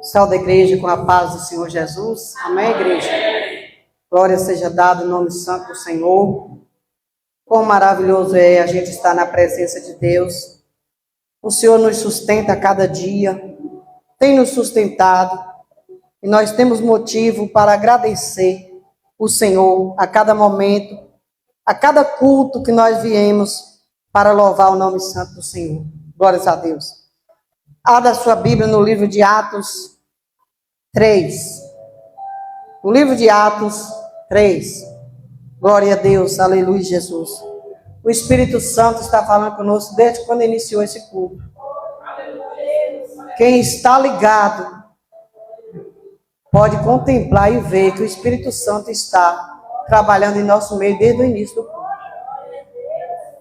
Salve a igreja com a paz do Senhor Jesus. Amém, igreja? Glória seja dada em nome santo do Senhor. Quão maravilhoso é a gente estar na presença de Deus. O Senhor nos sustenta a cada dia, tem nos sustentado, e nós temos motivo para agradecer o Senhor a cada momento, a cada culto que nós viemos para louvar o nome santo do Senhor. Glórias a Deus. Abra a sua Bíblia no livro de Atos 3. O livro de Atos 3. Glória a Deus, aleluia, Jesus. O Espírito Santo está falando conosco desde quando iniciou esse culto. Quem está ligado pode contemplar e ver que o Espírito Santo está trabalhando em nosso meio desde o início do culto.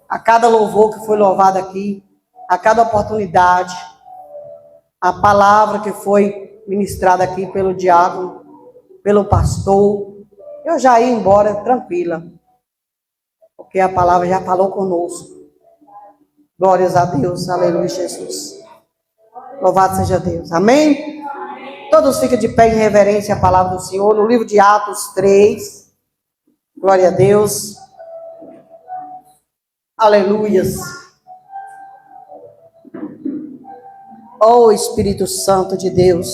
A cada louvor que foi louvado aqui, a cada oportunidade, a palavra que foi ministrada aqui pelo diácono, pelo pastor, eu já ia embora tranquila, porque a palavra já falou conosco. Glórias a Deus, aleluia, Jesus. Louvado seja Deus, amém? Todos fiquem de pé em reverência à palavra do Senhor, no livro de Atos 3, glória a Deus, aleluias. Oh Espírito Santo de Deus,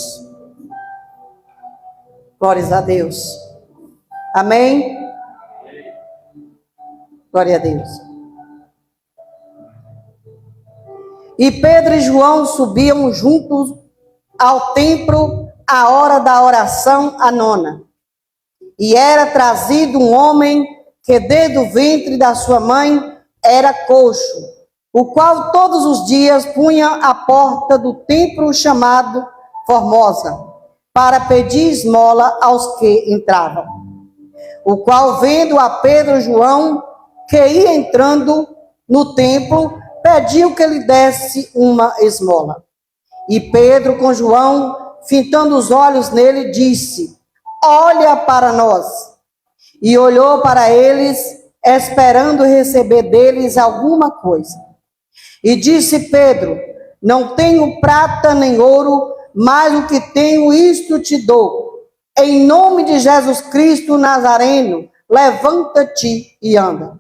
glórias a Deus, amém? Glória a Deus. E Pedro e João subiam juntos ao templo à hora da oração, a nona. E era trazido um homem que desde o ventre da sua mãe era coxo, o qual todos os dias punha à porta do templo chamado Formosa, para pedir esmola aos que entravam. O qual, vendo a Pedro e João, que ia entrando no templo, pediu que lhe desse uma esmola. E Pedro, com João, fitando os olhos nele, disse: olha para nós. E olhou para eles, esperando receber deles alguma coisa. E disse Pedro: não tenho prata nem ouro, mas o que tenho isto te dou. Em nome de Jesus Cristo Nazareno, levanta-te e anda.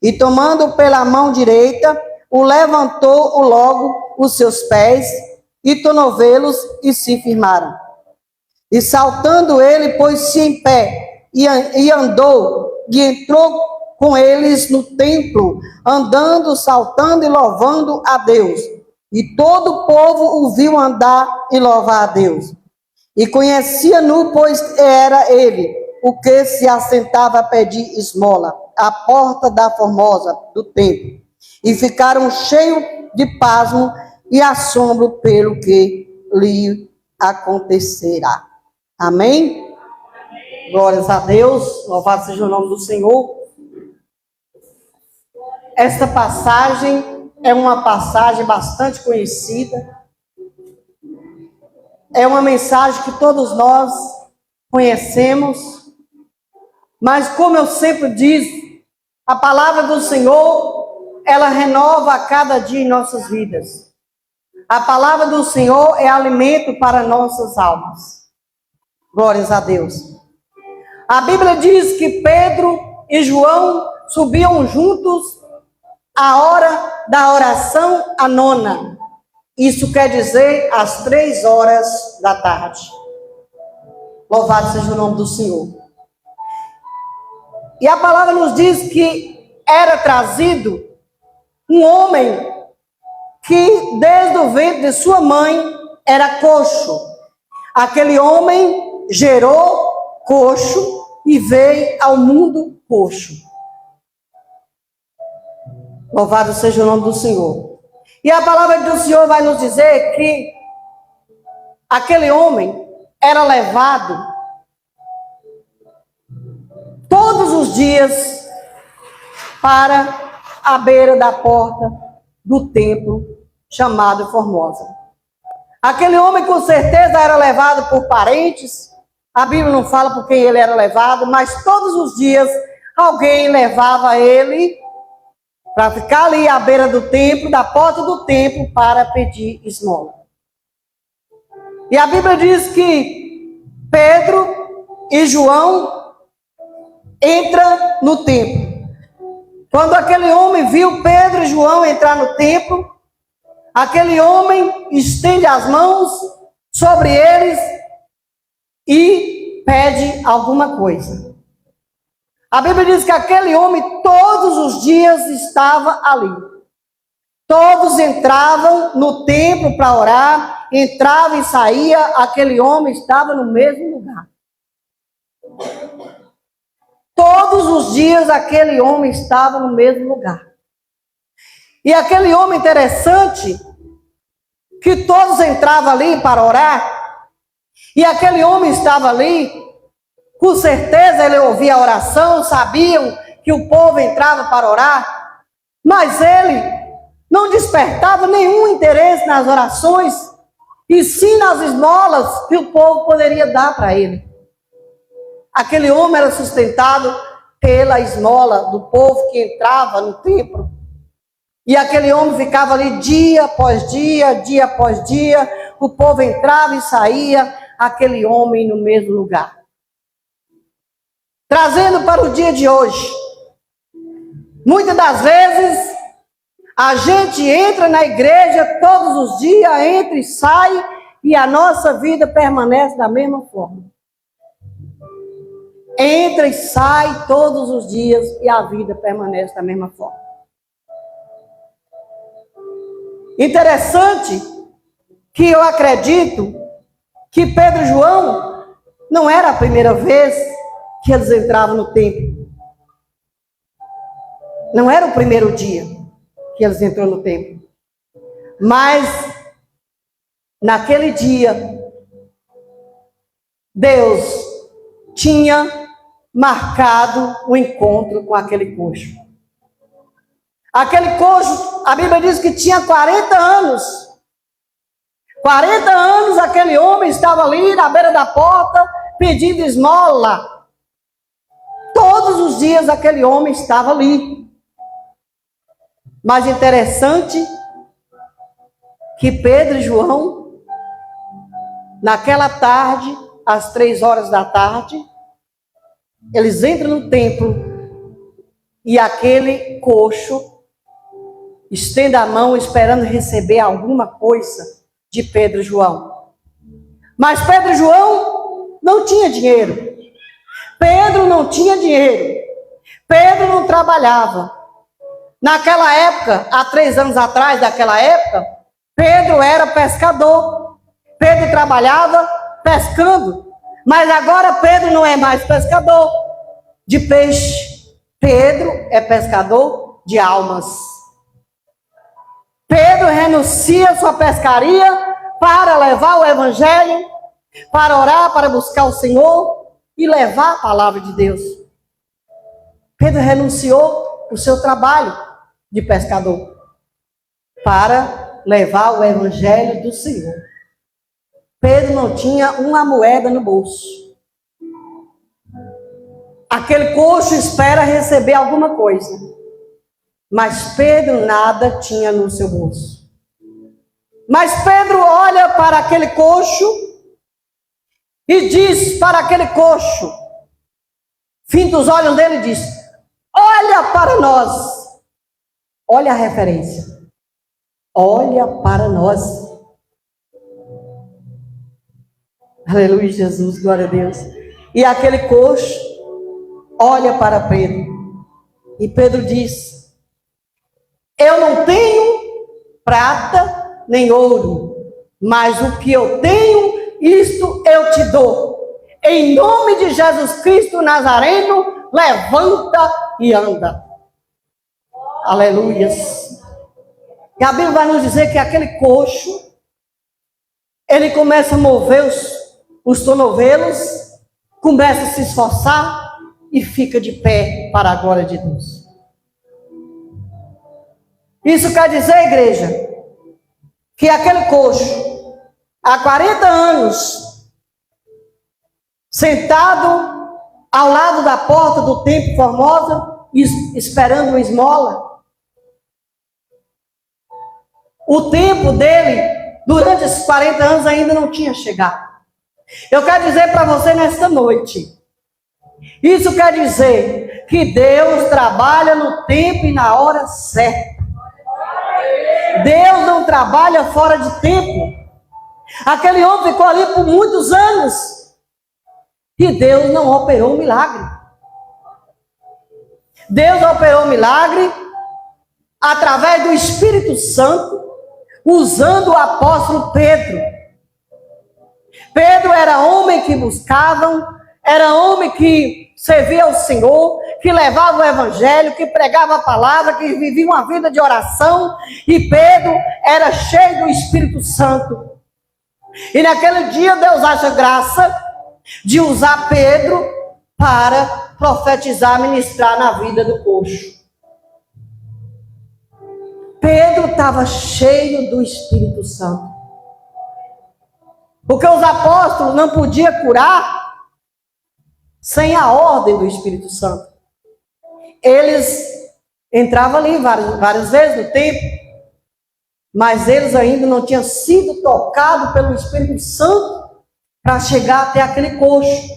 E tomando pela mão direita, o levantou logo os seus pés e tornozelos e se firmaram. E saltando ele, pôs-se em pé e andou e entrou com eles no templo, andando, saltando e louvando a Deus. E todo o povo o viu andar e louvar a Deus. E conhecia-no, pois era ele o que se assentava a pedir esmola à porta da Formosa do templo. E ficaram cheios de pasmo e assombro pelo que lhe acontecerá. Amém? Glórias a Deus, louvado seja o nome do Senhor. Esta passagem é uma passagem bastante conhecida. É uma mensagem que todos nós conhecemos. Mas como eu sempre disse, a palavra do Senhor, ela renova a cada dia em nossas vidas. A palavra do Senhor é alimento para nossas almas. Glórias a Deus. A Bíblia diz que Pedro e João subiam juntos à hora da oração, a nona. Isso quer dizer às 3 horas da tarde. Louvado seja o nome do Senhor. E a palavra nos diz que era trazido um homem que desde o ventre de sua mãe era coxo. Aquele homem gerou coxo e veio ao mundo coxo. Louvado seja o nome do Senhor. E a palavra do Senhor vai nos dizer que aquele homem era levado todos os dias para a beira da porta do templo chamado Formosa. Aquele homem com certeza era levado por parentes. A Bíblia não fala por quem ele era levado, mas todos os dias alguém levava ele para ficar ali à beira do templo, da porta do templo, para pedir esmola. E a Bíblia diz que Pedro e João entram no templo. Quando aquele homem viu Pedro e João entrar no templo, aquele homem estende as mãos sobre eles e pede alguma coisa. A Bíblia diz que aquele homem todos os dias estava ali. Todos entravam no templo para orar, entrava e saía, aquele homem estava no mesmo lugar. Todos os dias aquele homem estava no mesmo lugar. E aquele homem interessante, que todos entravam ali para orar, e aquele homem estava ali, com certeza ele ouvia a oração, sabiam que o povo entrava para orar, mas ele não despertava nenhum interesse nas orações, e sim nas esmolas que o povo poderia dar para ele. Aquele homem era sustentado pela esmola do povo que entrava no templo. E aquele homem ficava ali dia após dia, dia após dia. O povo entrava e saía, aquele homem no mesmo lugar. Trazendo para o dia de hoje. Muitas das vezes, a gente entra na igreja todos os dias, entra e sai, e a nossa vida permanece da mesma forma. Entra e sai todos os dias e a vida permanece da mesma forma. Interessante que eu acredito que Pedro e João não era a primeira vez que eles entravam no templo. Não era o primeiro dia que eles entraram no templo. Mas naquele dia Deus tinha marcado o encontro com aquele coxo. Aquele coxo, a Bíblia diz que tinha 40 anos. 40 anos aquele homem estava ali na beira da porta pedindo esmola. Todos os dias aquele homem estava ali. Mas interessante que Pedro e João, naquela tarde, às 3 horas da tarde, eles entram no templo e aquele coxo estende a mão esperando receber alguma coisa de Pedro e João. Mas Pedro e João não tinha dinheiro. Pedro não tinha dinheiro. Pedro não trabalhava. Naquela época, há 3 anos atrás daquela época, Pedro era pescador. Pedro trabalhava pescando. Mas agora Pedro não é mais pescador de peixe. Pedro é pescador de almas. Pedro renuncia sua pescaria para levar o evangelho, para orar, para buscar o Senhor e levar a palavra de Deus. Pedro renunciou o seu trabalho de pescador para levar o evangelho do Senhor. Pedro não tinha uma moeda no bolso. Aquele coxo espera receber alguma coisa. Mas Pedro nada tinha no seu bolso. Mas Pedro olha para aquele coxo e diz para aquele coxo, finta os olhos dele e diz: olha para nós. Olha a referência. Olha para nós. Aleluia, Jesus, glória a Deus. E aquele coxo olha para Pedro. E Pedro diz: eu não tenho prata nem ouro, mas o que eu tenho, isto eu te dou. Em nome de Jesus Cristo Nazareno, levanta e anda. Aleluias. E a Bíblia vai nos dizer que aquele coxo, ele começa a mover os tornozelos, começa a se esforçar e fica de pé para a glória de Deus. Isso quer dizer, igreja, que aquele coxo, há 40 anos, sentado ao lado da porta do Templo Formosa, esperando uma esmola, o tempo dele Durante esses 40 anos ainda não tinha chegado. Eu quero dizer para você nesta noite, isso quer dizer que Deus trabalha no tempo e na hora certa. Deus não trabalha fora de tempo. Aquele homem ficou ali por muitos anos e Deus não operou um milagre. Deus operou um milagre através do Espírito Santo, usando o apóstolo Pedro. Pedro era homem que buscavam, era homem que servia ao Senhor, que levava o evangelho, que pregava a palavra, que vivia uma vida de oração, e Pedro era cheio do Espírito Santo. E naquele dia Deus acha graça de usar Pedro para profetizar, ministrar na vida do coxo. Pedro estava cheio do Espírito Santo. Porque os apóstolos não podiam curar sem a ordem do Espírito Santo. Eles entravam ali várias vezes no templo, mas eles ainda não tinham sido tocados pelo Espírito Santo para chegar até aquele coxo.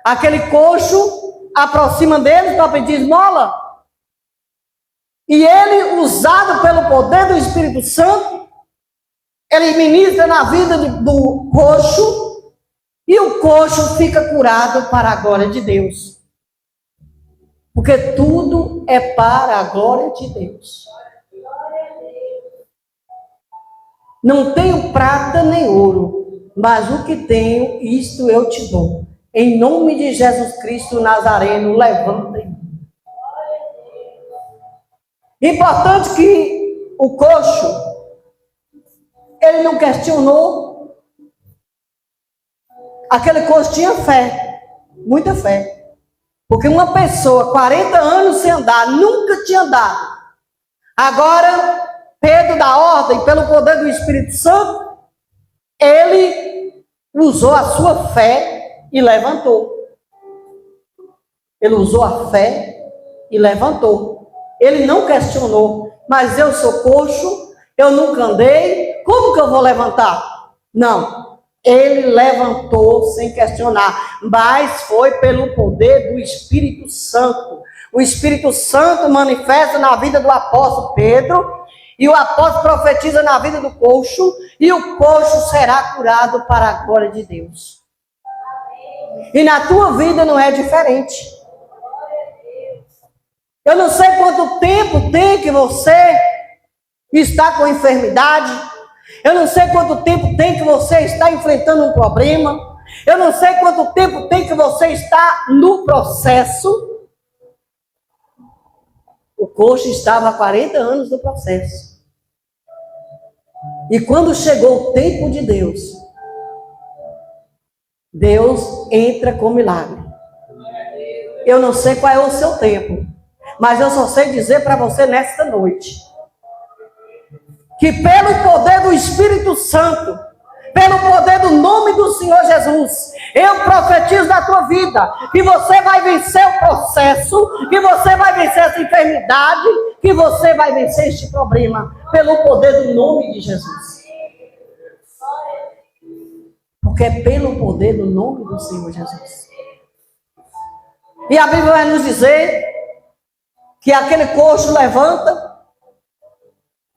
Aquele coxo aproxima deles para pedir esmola. E ele, usado pelo poder do Espírito Santo, ele ministra na vida do coxo, e o coxo fica curado para a glória de Deus. Porque tudo é para a glória de Deus. Não tenho prata nem ouro, mas o que tenho, isto eu te dou. Em nome de Jesus Cristo Nazareno, levanta-me. Importante que o coxo, ele não questionou. Aquele coxo tinha fé, muita fé. Porque uma pessoa, 40 anos sem andar, nunca tinha andado. Agora, Pedro dá ordem, pelo poder do Espírito Santo, ele usou a sua fé e levantou. Ele usou a fé e levantou. Ele não questionou, mas eu sou coxo, eu nunca andei, como que eu vou levantar? Não, ele levantou sem questionar, mas foi pelo poder do Espírito Santo. O Espírito Santo manifesta na vida do apóstolo Pedro, e o apóstolo profetiza na vida do coxo, e o coxo será curado para a glória de Deus. E na tua vida não é diferente. Eu não sei quanto tempo tem que você está com enfermidade. Eu não sei quanto tempo tem que você está enfrentando um problema. Eu não sei quanto tempo tem que você está no processo. O coxo estava há 40 anos no processo. E quando chegou o tempo de Deus, Deus entra com milagre. Eu não sei qual é o seu tempo, mas eu só sei dizer para você nesta noite, que pelo poder do Espírito Santo, pelo poder do nome do Senhor Jesus, eu profetizo na tua vida, que você vai vencer o processo, que você vai vencer essa enfermidade, que você vai vencer este problema, pelo poder do nome de Jesus. Porque é pelo poder do nome do Senhor Jesus. E a Bíblia vai nos dizer que aquele coxo levanta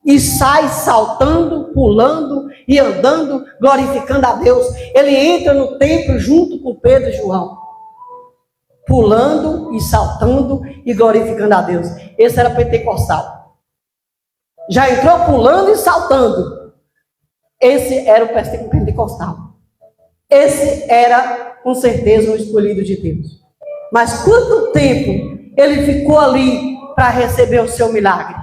e sai saltando, pulando e andando, glorificando a Deus. Ele entra no templo junto com Pedro e João, pulando e saltando e glorificando a Deus. Esse era pentecostal. Já entrou pulando e saltando. Esse era o pentecostal. Esse era, com certeza, o escolhido de Deus. Mas quanto tempo ele ficou ali para receber o seu milagre?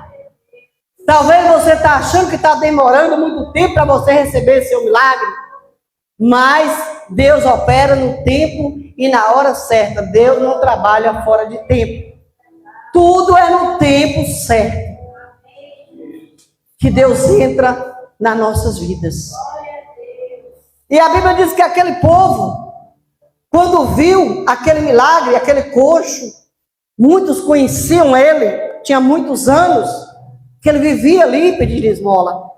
Talvez você está achando que está demorando muito tempo para você receber seu milagre, mas Deus opera no tempo e na hora certa. Deus não trabalha fora de tempo. Tudo é no tempo certo que Deus entra nas nossas vidas. E a Bíblia diz que aquele povo, quando viu aquele milagre, aquele coxo, muitos conheciam ele, tinha muitos anos que ele vivia ali pedindo esmola.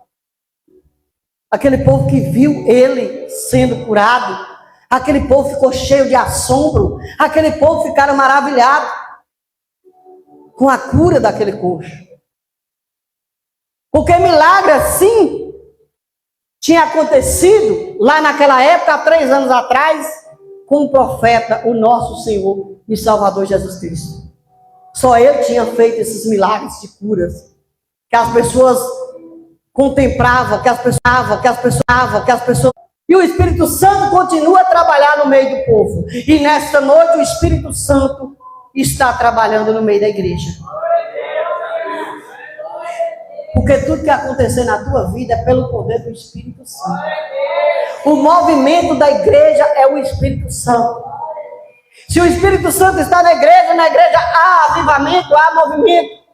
Aquele povo que viu ele sendo curado, aquele povo ficou cheio de assombro, aquele povo ficaram maravilhados com a cura daquele coxo. Porque milagre assim tinha acontecido lá naquela época, há 3 anos atrás, com o profeta, o nosso Senhor e Salvador Jesus Cristo. Só ele tinha feito esses milagres de curas, que as pessoas contemplavam, que as pessoas. E o Espírito Santo continua a trabalhar no meio do povo. E nesta noite o Espírito Santo está trabalhando no meio da igreja. Porque tudo que acontecer na tua vida é pelo poder do Espírito Santo. O movimento da igreja é o Espírito Santo. Se o Espírito Santo está na igreja há avivamento, há movimento.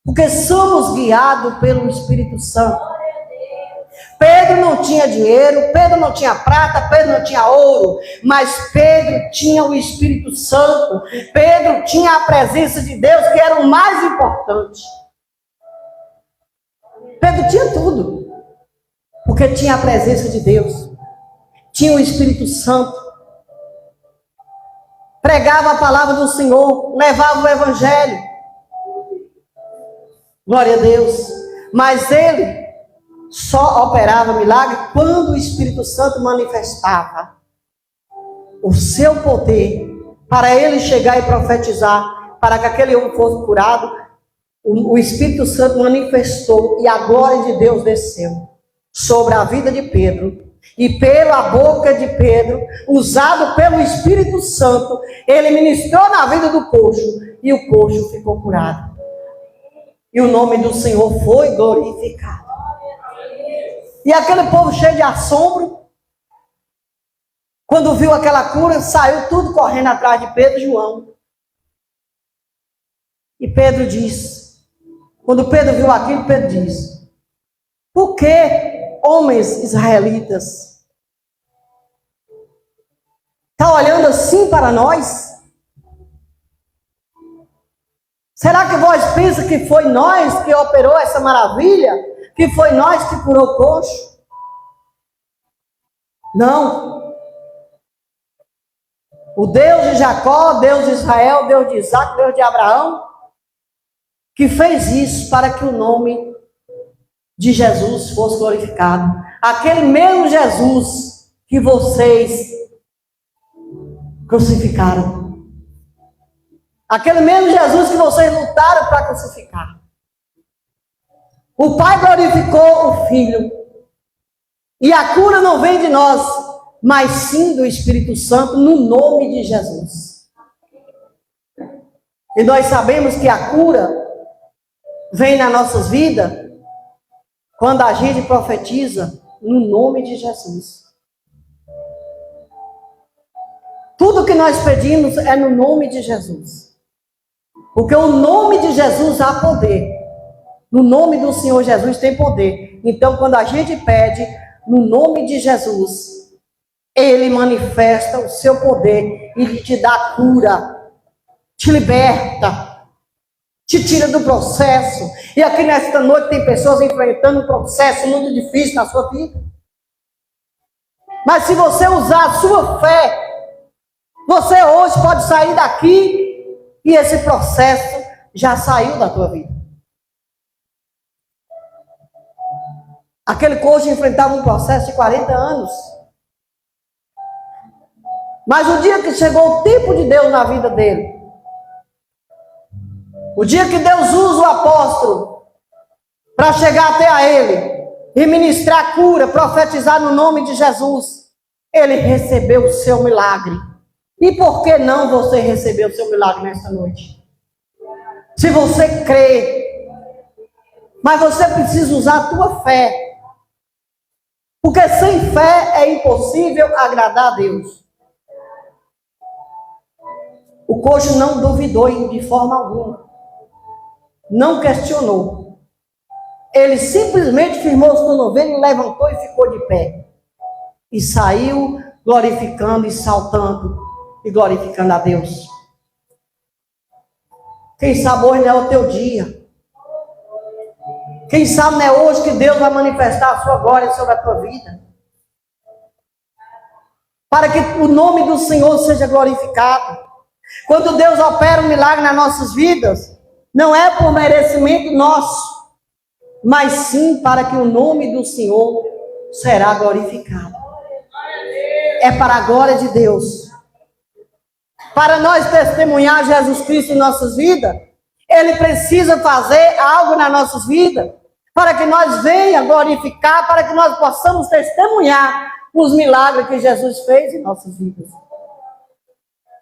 Porque somos guiados pelo Espírito Santo. Pedro não tinha dinheiro, Pedro não tinha prata, Pedro não tinha ouro, mas Pedro tinha o Espírito Santo. Pedro tinha a presença de Deus, que era o mais importante. Pedro tinha tudo, porque tinha a presença de Deus, tinha o Espírito Santo, pregava a palavra do Senhor, levava o Evangelho, glória a Deus. Mas ele só operava milagre quando o Espírito Santo manifestava o seu poder para ele chegar e profetizar, para que aquele homem fosse curado. O Espírito Santo manifestou e a glória de Deus desceu sobre a vida de Pedro. E pela boca de Pedro, usado pelo Espírito Santo, ele ministrou na vida do coxo e o coxo ficou curado. E o nome do Senhor foi glorificado. E aquele povo cheio de assombro, quando viu aquela cura, saiu tudo correndo atrás de Pedro e João. E Pedro disse, quando Pedro viu aquilo, Pedro disse: por que, homens israelitas, está olhando assim para nós? Será que vós pensam que foi nós que operou essa maravilha? Que foi nós que curou o coxo? Não. O Deus de Jacó, Deus de Israel, Deus de Isaac, Deus de Abraão, que fez isso para que o nome de Jesus fosse glorificado. Aquele mesmo Jesus que vocês crucificaram. Aquele mesmo Jesus que vocês lutaram para crucificar. O Pai glorificou o Filho. E a cura não vem de nós, mas sim do Espírito Santo, no nome de Jesus. E nós sabemos que a cura vem nas nossas vidas quando a gente profetiza no nome de Jesus. Tudo que nós pedimos é no nome de Jesus. Porque o nome de Jesus há poder. No nome do Senhor Jesus tem poder. Então, quando a gente pede no nome de Jesus, Ele manifesta o seu poder e te dá cura, te liberta, te tira do processo. E aqui nesta noite tem pessoas enfrentando um processo muito difícil na sua vida. Mas se você usar a sua fé, você hoje pode sair daqui e esse processo já saiu da tua vida. Aquele coxo enfrentava um processo de 40 anos. Mas o dia que chegou o tempo de Deus na vida dele, o dia que Deus usa o apóstolo para chegar até a ele e ministrar cura, profetizar no nome de Jesus, ele recebeu o seu milagre. E por que não você receber o seu milagre nesta noite? Se você crê, mas você precisa usar a tua fé. Porque sem fé é impossível agradar a Deus. O coxo não duvidou de forma alguma. Não questionou. Ele simplesmente firmou os tornozelos, levantou e ficou de pé. E saiu glorificando e saltando e glorificando a Deus. Quem sabe hoje não é o teu dia. Quem sabe não é hoje que Deus vai manifestar a sua glória sobre a tua vida. Para que o nome do Senhor seja glorificado. Quando Deus opera um milagre nas nossas vidas, não é por merecimento nosso, mas sim para que o nome do Senhor será glorificado. É para a glória de Deus. Para nós testemunhar Jesus Cristo em nossas vidas, Ele precisa fazer algo nas nossas vidas, para que nós venha glorificar, para que nós possamos testemunhar os milagres que Jesus fez em nossas vidas.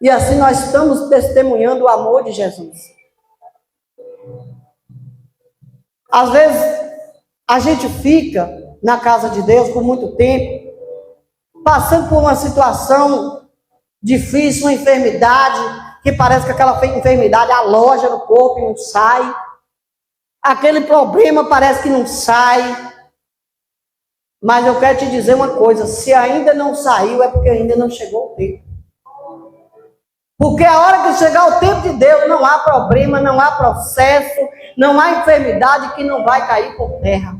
E assim nós estamos testemunhando o amor de Jesus. Às vezes, a gente fica na casa de Deus por muito tempo, passando por uma situação difícil, uma enfermidade, que parece que aquela enfermidade aloja no corpo e não sai. Aquele problema parece que não sai. Mas eu quero te dizer uma coisa, se ainda não saiu, é porque ainda não chegou o tempo. Porque a hora que chegar o tempo de Deus, não há problema, não há processo, não há enfermidade que não vai cair por terra.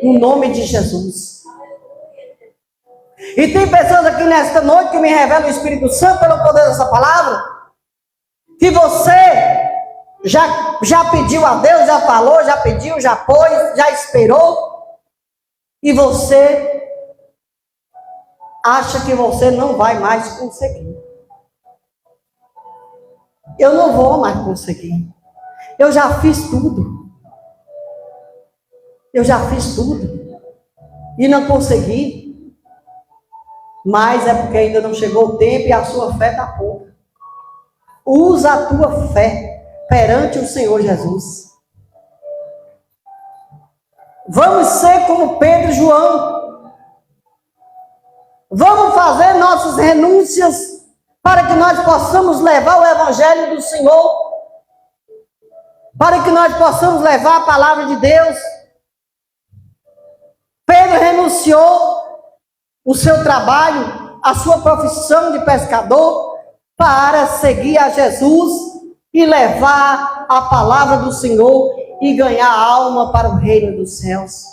No nome de Jesus. E tem pessoas aqui nesta noite que me revelam o Espírito Santo pelo poder dessa palavra, que você já pediu a Deus, já falou, já pediu, já pôs, já esperou, e você acha que você não vai mais conseguir. Eu não vou mais conseguir. Eu já fiz tudo. Eu já fiz tudo. E não consegui. Mas é porque ainda não chegou o tempo e a sua fé está pouca. Usa a tua fé perante o Senhor Jesus. Vamos ser como Pedro e João. Vamos fazer nossas renúncias para que nós possamos levar o Evangelho do Senhor, para que nós possamos levar a palavra de Deus. Pedro renunciou o seu trabalho, a sua profissão de pescador, para seguir a Jesus e levar a palavra do Senhor e ganhar alma para o reino dos céus.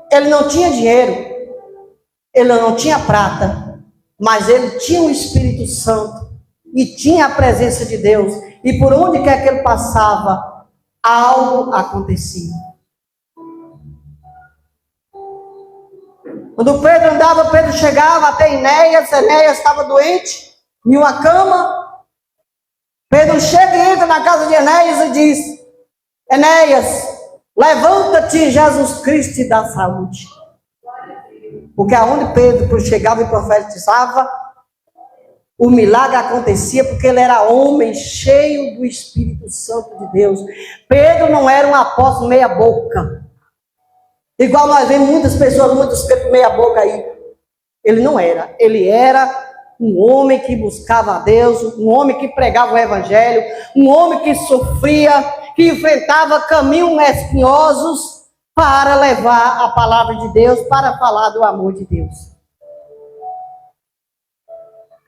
Ele não tinha dinheiro, ele não tinha prata, mas ele tinha o Espírito Santo e tinha a presença de Deus. E por onde quer que ele passava, algo acontecia. Quando Pedro andava, Pedro chegava até Enéas. Enéas estava doente, em uma cama. Pedro chega e entra na casa de Enéas e diz: Enéas, levanta-te, Jesus Cristo te dá saúde. Porque aonde Pedro chegava e profetizava, o milagre acontecia, porque ele era homem cheio do Espírito Santo de Deus. Pedro não era um apóstolo meia boca, igual nós vemos muitas pessoas, muitos meia boca aí. Ele não era. Ele era um homem que buscava a Deus, um homem que pregava o Evangelho, um homem que sofria, que enfrentava caminhos espinhosos para levar a palavra de Deus, para falar do amor de Deus.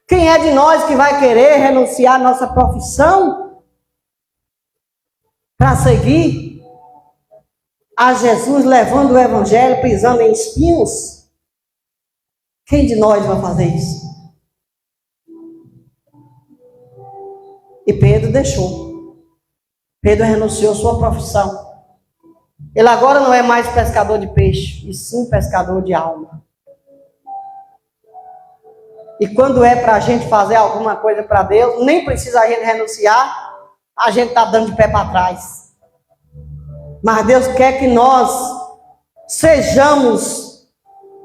Quem é de nós que vai querer renunciar à nossa profissão para seguir a Jesus, levando o Evangelho, pisando em espinhos? Quem de nós vai fazer isso? E Pedro deixou. Pedro renunciou à sua profissão. Ele agora não é mais pescador de peixe, e sim pescador de alma. E quando é para a gente fazer alguma coisa para Deus, nem precisa a gente renunciar, a gente está dando de pé para trás. Mas Deus quer que nós sejamos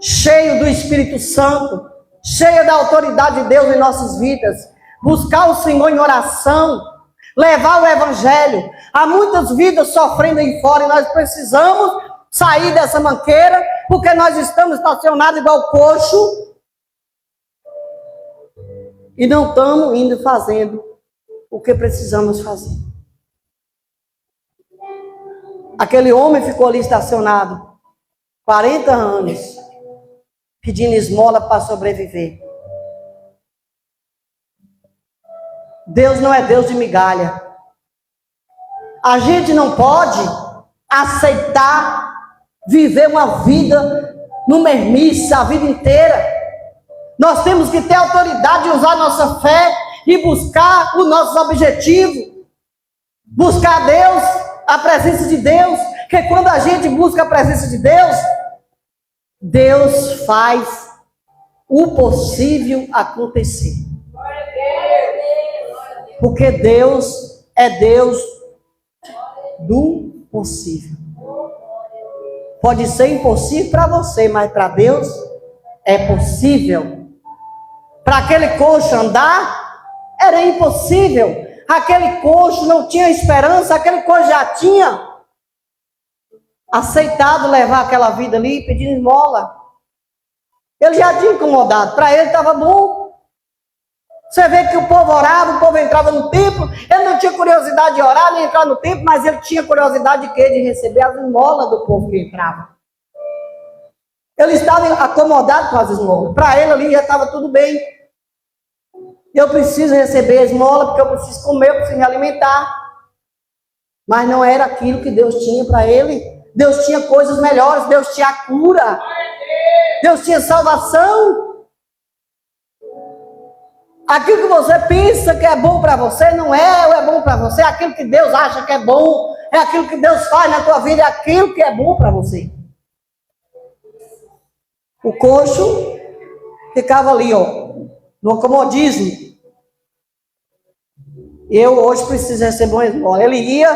cheios do Espírito Santo, cheios da autoridade de Deus em nossas vidas, buscar o Senhor em oração, levar o Evangelho. Há muitas vidas sofrendo aí fora e nós precisamos sair dessa manqueira, porque nós estamos estacionados igual coxo e não estamos indo fazendo o que precisamos fazer. Aquele homem ficou ali estacionado 40 anos, pedindo esmola para sobreviver. Deus não é Deus de migalha. A gente não pode aceitar viver uma vida no mesmice a vida inteira. Nós temos que ter autoridade de usar nossa fé e buscar os nossos objetivos. Buscar Deus, a presença de Deus. Porque quando a gente busca a presença de Deus, Deus faz o possível acontecer. Porque Deus é Deus do possível. Pode ser impossível para você, mas para Deus é possível. Para aquele coxo andar, era impossível. Aquele coxo não tinha esperança, aquele coxo já tinha aceitado levar aquela vida ali, pedindo esmola. Ele já tinha incomodado, para ele estava bom. Você vê que o povo orava, o povo entrava no templo, ele não tinha curiosidade de orar, nem entrar no templo, mas ele tinha curiosidade de quê? De receber as esmolas do povo que entrava. Ele estava acomodado com as esmolas, para ele ali já estava tudo bem. Eu preciso receber a esmola, porque eu preciso comer, eu preciso me alimentar. Mas não era aquilo que Deus tinha para ele. Deus tinha coisas melhores, Deus tinha a cura, Deus tinha salvação. Aquilo que você pensa que é bom para você, não é ou é bom para você. Aquilo que Deus acha que é bom, é aquilo que Deus faz na tua vida, é aquilo que é bom para você. O coxo ficava ali, ó, no comodismo. Eu hoje preciso receber uma esmola. Ele ia,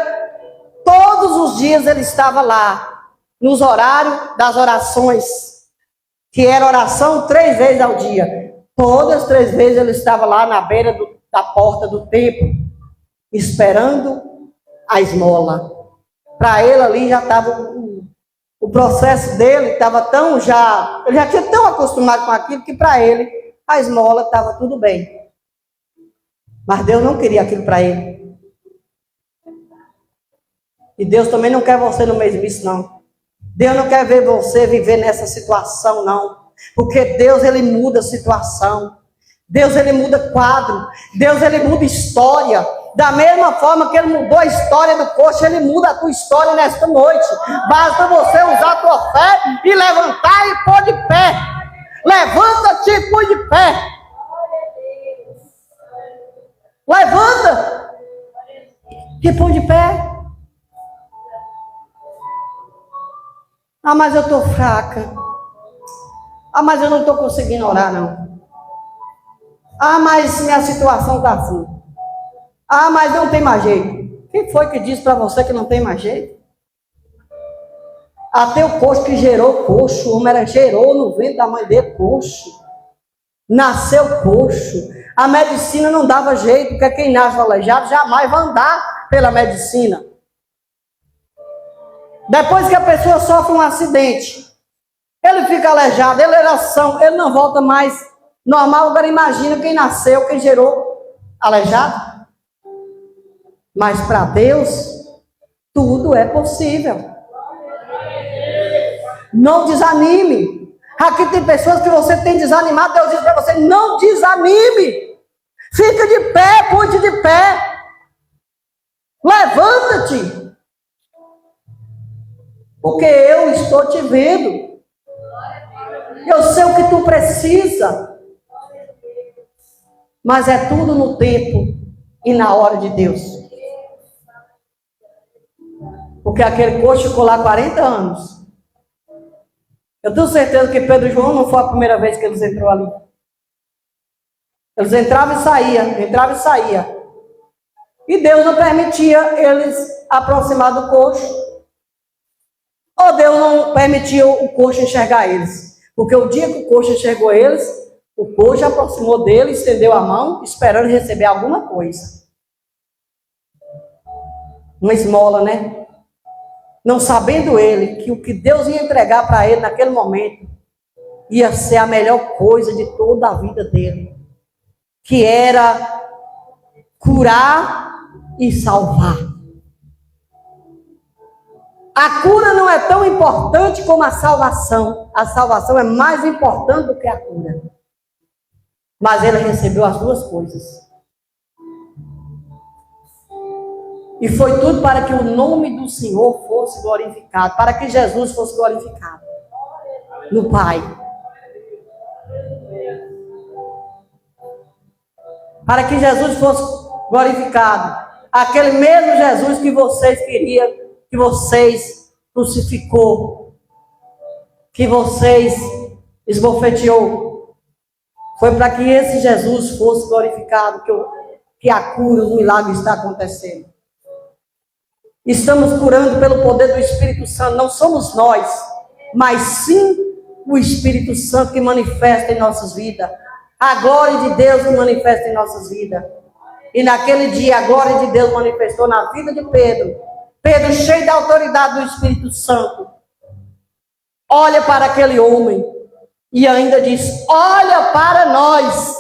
todos os dias ele estava lá, nos horários das orações, que era oração 3 vezes ao dia. Todas as 3 vezes ele estava lá na beira da porta do templo, esperando a esmola. Para ele ali já estava, o processo dele estava tão já, ele já tinha tão acostumado com aquilo, que para ele a esmola estava tudo bem. Mas Deus não queria aquilo para ele. E Deus também não quer você no mesmice, não. Deus não quer ver você viver nessa situação, não. Porque Deus, ele muda a situação. Deus, ele muda quadro. Deus, ele muda história. Da mesma forma que ele mudou a história do coxo, ele muda a tua história nesta noite. Basta você usar a tua fé e levantar e pôr de pé. Levanta-te e põe de pé. Levanta e põe de pé. Ah, mas eu estou fraca. Ah, mas eu não estou conseguindo orar, não. Ah, mas minha situação está assim. Ah, mas não tem mais jeito. Quem foi que disse para você que não tem mais jeito? Até o coxo que gerou coxo, o homem gerou no ventre da mãe dele coxo. Nasceu coxo. A medicina não dava jeito, porque quem nasce aleijado jamais vai andar pela medicina. Depois que a pessoa sofre um acidente, ele fica aleijado, ele era ação, ele não volta mais normal. Agora imagina quem nasceu, quem gerou aleijado. Mas para Deus, tudo é possível. Não desanime. Aqui tem pessoas que você tem desanimado, Deus diz para você, não desanime. Fica de pé, ponte de pé. Levanta-te. Porque eu estou te vendo. Eu sei o que tu precisa. Mas é tudo no tempo e na hora de Deus. Porque aquele coxo ficou lá 40 anos. Eu tenho certeza que Pedro e João não foi a primeira vez que eles entraram ali. Eles entravam e saíam, entravam e saíam. E Deus não permitia eles aproximar do coxo. Ou Deus não permitia o coxo enxergar eles. Porque o dia que o coxo enxergou eles, o coxo aproximou dele, estendeu a mão, esperando receber alguma coisa. Uma esmola, né? Não sabendo ele que o que Deus ia entregar para ele naquele momento ia ser a melhor coisa de toda a vida dele. Que era curar e salvar. A cura não é tão importante como a salvação. A salvação é mais importante do que a cura. Mas ele recebeu as duas coisas. E foi tudo para que o nome do Senhor fosse glorificado, para que Jesus fosse glorificado no Pai. Para que Jesus fosse glorificado. Aquele mesmo Jesus que vocês queriam, que vocês crucificou, que vocês esbofeteou. Foi para que esse Jesus fosse glorificado, que a cura, o milagre está acontecendo. Estamos curando pelo poder do Espírito Santo. Não somos nós, mas sim o Espírito Santo que manifesta em nossas vidas. A glória de Deus que manifesta em nossas vidas. E naquele dia a glória de Deus manifestou na vida de Pedro. Pedro, cheio da autoridade do Espírito Santo, olha para aquele homem e ainda diz: olha para nós.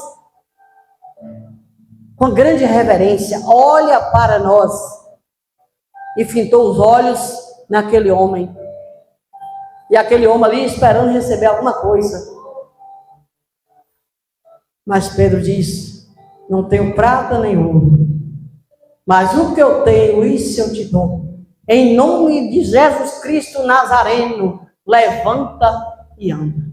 Com grande reverência, olha para nós. E fintou os olhos naquele homem. E aquele homem ali esperando receber alguma coisa. Mas Pedro diz: não tenho prata nem ouro, mas o que eu tenho, isso eu te dou. Em nome de Jesus Cristo Nazareno, levanta e anda.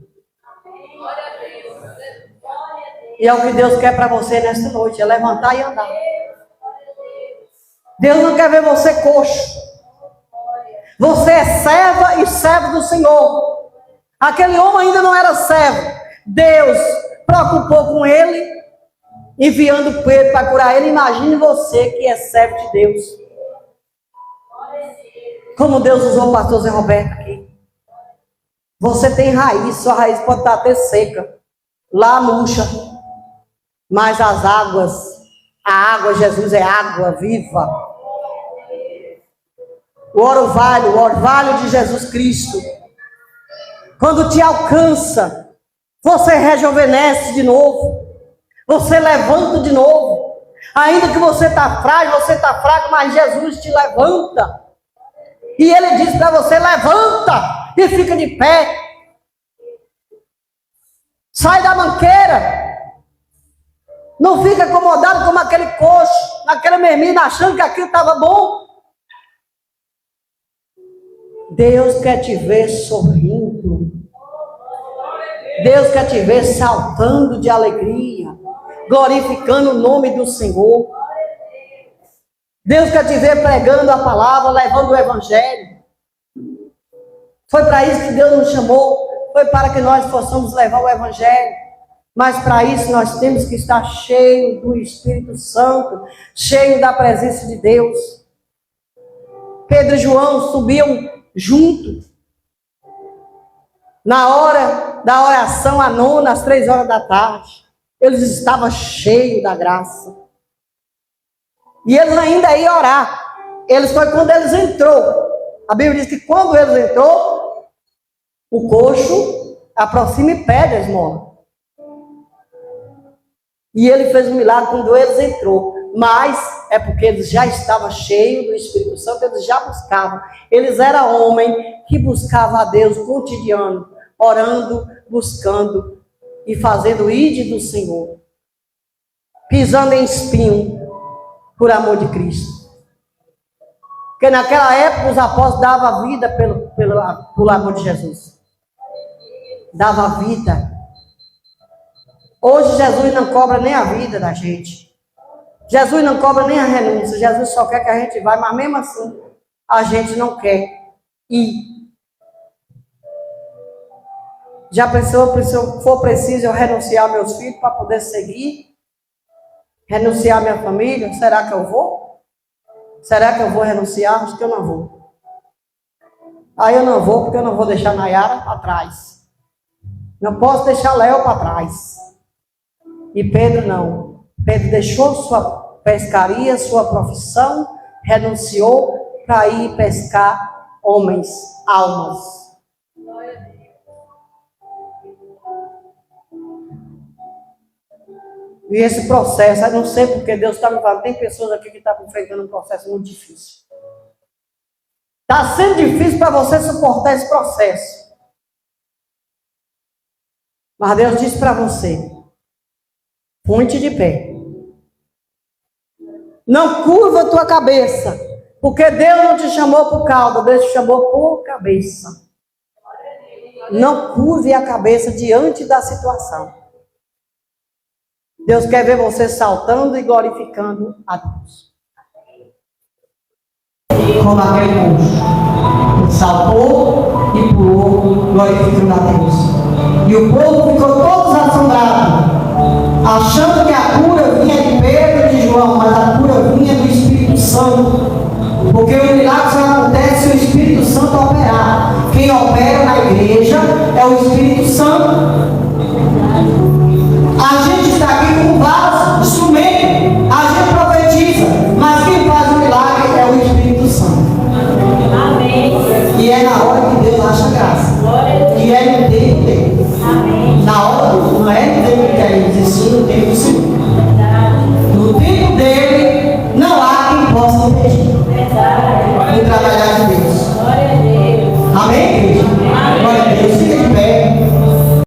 E é o que Deus quer para você nesta noite, é levantar e andar. Deus não quer ver você coxo. Você é serva e servo do Senhor. Aquele homem ainda não era servo. Deus preocupou com ele, enviando Pedro para curar ele. Imagine você que é servo de Deus. Como Deus usou o pastor Zé Roberto aqui. Você tem raiz, sua raiz pode estar até seca. Lá murcha. Mas as águas, a água, Jesus é água viva. O orvalho de Jesus Cristo. Quando te alcança, você rejuvenesce de novo. Você levanta de novo. Ainda que você está frágil, você está fraco, mas Jesus te levanta. E Ele diz para você: levanta e fica de pé. Sai da manqueira. Não fica acomodado como aquele coxo, naquela mermida, achando que aquilo estava bom. Deus quer te ver sorrindo. Deus quer te ver saltando de alegria, glorificando o nome do Senhor. Deus quer te ver pregando a palavra, levando o evangelho. Foi para isso que Deus nos chamou. Foi para que nós possamos levar o evangelho. Mas para isso nós temos que estar cheio do Espírito Santo, cheio da presença de Deus. Pedro e João subiam juntos. Na hora da oração à nona, às 3 horas da tarde, eles estavam cheios da graça. E eles ainda iam orar. Foi quando eles entrou. A Bíblia diz que quando eles entrou, o coxo aproxima e pede a esmola. E ele fez um milagre quando eles entrou. Mas é porque eles já estavam cheios do Espírito Santo, eles já buscavam. Eles eram homens que buscavam a Deus cotidiano, orando, buscando e fazendo o ide do Senhor. Pisando em espinho, por amor de Cristo. Porque naquela época os apóstolos davam vida pelo amor de Jesus. Dava vida. Hoje Jesus não cobra nem a vida da gente. Jesus não cobra nem a renúncia. Jesus só quer que a gente vá, mas mesmo assim a gente não quer ir. Já pensou, se for preciso eu renunciar meus filhos para poder seguir? Renunciar minha família? Será que eu vou? Será que eu vou renunciar? Acho que eu não vou. Aí eu não vou porque eu não vou deixar Nayara para trás. Não posso deixar Léo para trás. E Pedro não. Pedro deixou sua pescaria, sua profissão, renunciou para ir pescar homens, almas. E esse processo, eu não sei porque Deus está me falando, tem pessoas aqui que estão enfrentando um processo muito difícil. Está sendo difícil para você suportar esse processo. Mas Deus disse para você: ponte de pé. Não curva a tua cabeça. Porque Deus não te chamou por cauda, Deus te chamou por cabeça. Não curve a cabeça diante da situação. Deus quer ver você saltando e glorificando a Deus. Como aquele monstro. Saltou e pulou, glorificando a Deus. E o povo ficou todos assombrados, achando que a cura vinha de Pedro e de João, mas a cura vinha do Espírito Santo. Porque o milagre só acontece se o Espírito Santo operar. Quem opera na igreja é o Espírito Santo.